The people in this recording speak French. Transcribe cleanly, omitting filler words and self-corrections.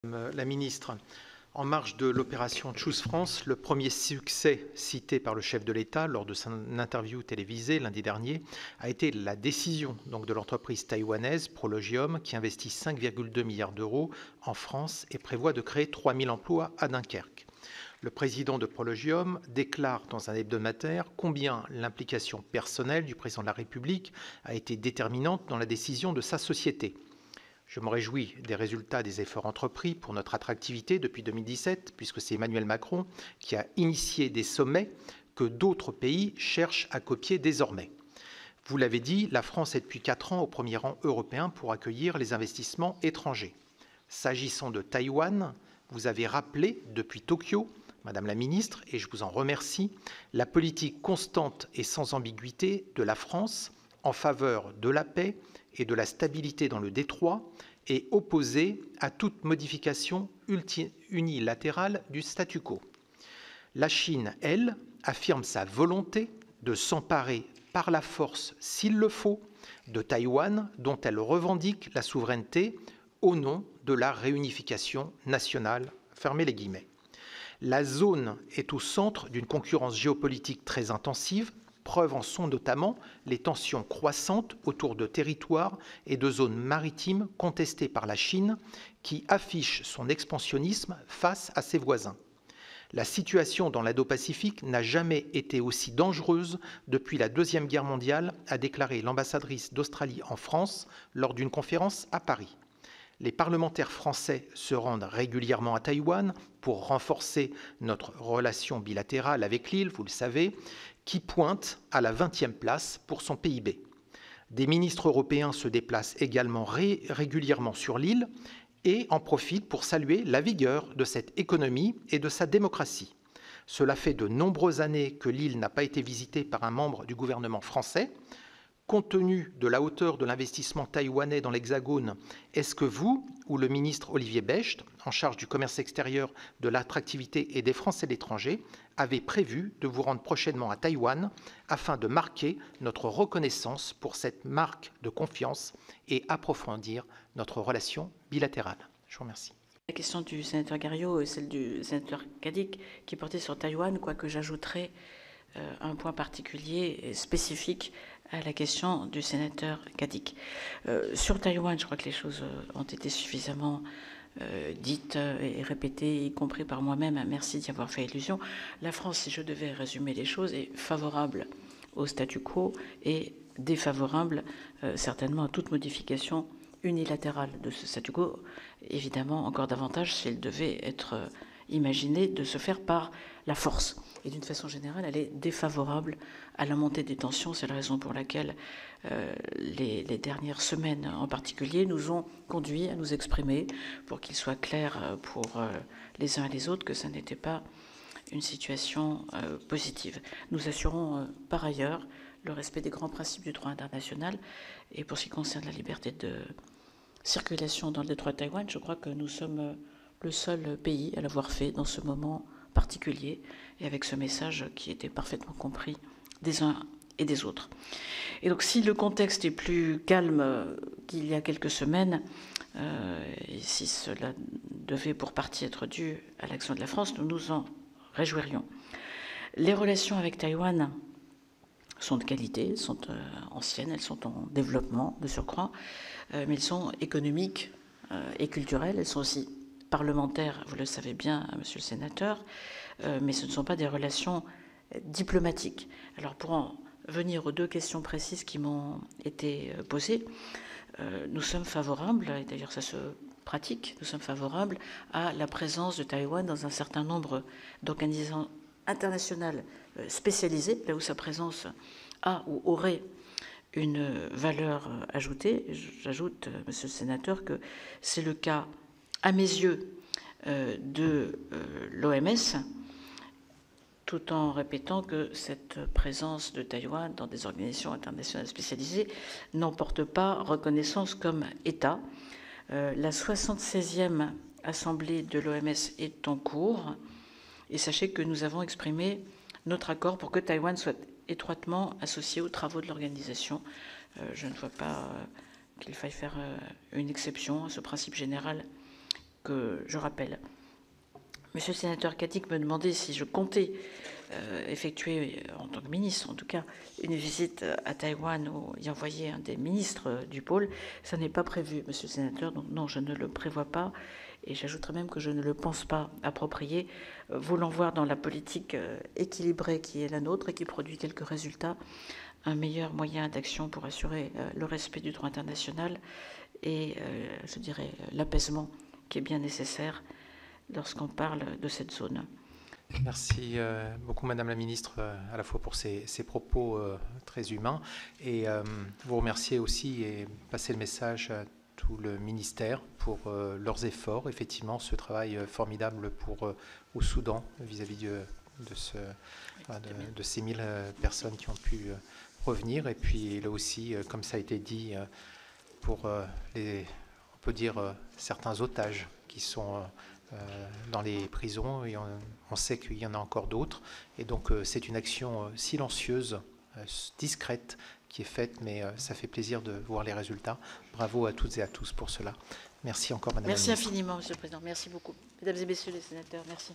La ministre, en marge de l'opération Choose France, le premier succès cité par le chef de l'État lors de son interview télévisée lundi dernier a été la décision de l'entreprise taïwanaise Prologium qui investit 5,2 milliards d'euros en France et prévoit de créer 3000 emplois à Dunkerque. Le président de Prologium déclare dans un hebdomadaire combien l'implication personnelle du président de la République a été déterminante dans la décision de sa société. Je me réjouis des résultats des efforts entrepris pour notre attractivité depuis 2017, puisque c'est Emmanuel Macron qui a initié des sommets que d'autres pays cherchent à copier désormais. Vous l'avez dit, la France est depuis 4 ans au premier rang européen pour accueillir les investissements étrangers. S'agissant de Taïwan, vous avez rappelé depuis Tokyo, Madame la Ministre, et je vous en remercie, la politique constante et sans ambiguïté de la France en faveur de la paix et de la stabilité dans le détroit et opposée à toute modification unilatérale du statu quo. La Chine, elle, affirme sa volonté de s'emparer par la force, s'il le faut, de Taïwan, dont elle revendique la souveraineté au nom de la réunification nationale. Fermez les guillemets. La zone est au centre d'une concurrence géopolitique très intensive. Preuve en sont notamment les tensions croissantes autour de territoires et de zones maritimes contestées par la Chine, qui affiche son expansionnisme face à ses voisins. La situation dans l'Indo-Pacifique n'a jamais été aussi dangereuse depuis la Deuxième Guerre mondiale, a déclaré l'ambassadrice d'Australie en France lors d'une conférence à Paris. Les parlementaires français se rendent régulièrement à Taïwan pour renforcer notre relation bilatérale avec l'île, vous le savez, qui pointe à la 20e place pour son PIB. Des ministres européens se déplacent également régulièrement sur l'île et en profitent pour saluer la vigueur de cette économie et de sa démocratie. Cela fait de nombreuses années que l'île n'a pas été visitée par un membre du gouvernement français. Compte tenu de la hauteur de l'investissement taïwanais dans l'Hexagone, est-ce que vous ou le ministre Olivier Becht, en charge du commerce extérieur, de l'attractivité et des Français de l'étranger, avez prévu de vous rendre prochainement à Taïwan afin de marquer notre reconnaissance pour cette marque de confiance et approfondir notre relation bilatérale? Je vous remercie. La question du sénateur Garriaud et celle du sénateur Cadic qui portait sur Taïwan, quoique j'ajouterais un point particulier et spécifique à la question du sénateur Cadic. Sur Taïwan, je crois que les choses ont été suffisamment dites et répétées, y compris par moi-même. Merci d'y avoir fait allusion. La France, si je devais résumer les choses, est favorable au statu quo et défavorable certainement à toute modification unilatérale de ce statu quo. Évidemment, encore davantage s'il devait être imaginé de se faire par la force. Et d'une façon générale, elle est défavorable à la montée des tensions. C'est la raison pour laquelle les dernières semaines en particulier nous ont conduits à nous exprimer pour qu'il soit clair pour les uns et les autres que ça n'était pas une situation positive. Nous assurons par ailleurs le respect des grands principes du droit international. Et pour ce qui concerne la liberté de circulation dans le détroit de Taïwan, je crois que nous sommes le seul pays à l'avoir fait dans ce moment particulier et avec ce message qui était parfaitement compris des uns et des autres. Et donc si le contexte est plus calme qu'il y a quelques semaines, et si cela devait pour partie être dû à l'action de la France, nous nous en réjouirions. Les relations avec Taïwan sont de qualité, elles sont anciennes, elles sont en développement de surcroît, mais elles sont économiques et culturelles, elles sont aussi parlementaires, vous le savez bien, monsieur le sénateur, mais ce ne sont pas des relations diplomatiques. Alors pour en venir aux deux questions précises qui m'ont été posées, nous sommes favorables, et d'ailleurs ça se pratique, nous sommes favorables à la présence de Taïwan dans un certain nombre d'organisations internationales spécialisées, là où sa présence a ou aurait une valeur ajoutée. J'ajoute, monsieur le sénateur, que c'est le cas à mes yeux, de l'OMS, tout en répétant que cette présence de Taïwan dans des organisations internationales spécialisées n'emporte pas reconnaissance comme État. La 76e Assemblée de l'OMS est en cours, et sachez que nous avons exprimé notre accord pour que Taïwan soit étroitement associé aux travaux de l'organisation. Je ne vois pas qu'il faille faire une exception à ce principe général que je rappelle. Monsieur le sénateur Cadic me demandait si je comptais effectuer, en tant que ministre en tout cas, une visite à Taïwan ou y envoyer un des ministres du pôle. Ça n'est pas prévu, monsieur le sénateur, donc non, je ne le prévois pas. Et j'ajouterais même que je ne le pense pas approprié, voulant voir dans la politique équilibrée qui est la nôtre et qui produit quelques résultats, un meilleur moyen d'action pour assurer le respect du droit international et, je dirais, l'apaisement qui est bien nécessaire lorsqu'on parle de cette zone. Merci beaucoup, Madame la Ministre, à la fois pour ces propos très humains et vous remercier aussi et passer le message à tout le ministère pour leurs efforts. Effectivement, ce travail formidable au Soudan vis-à-vis de ces 1000 personnes qui ont pu revenir. Et puis là aussi, comme ça a été dit, pour on peut dire, certains otages qui sont dans les prisons, et on sait qu'il y en a encore d'autres. Et donc c'est une action silencieuse, discrète, qui est faite, mais ça fait plaisir de voir les résultats. Bravo à toutes et à tous pour cela. Merci encore, Madame la Ministre. Merci infiniment, Monsieur le Président. Merci beaucoup. Mesdames et Messieurs les sénateurs, merci.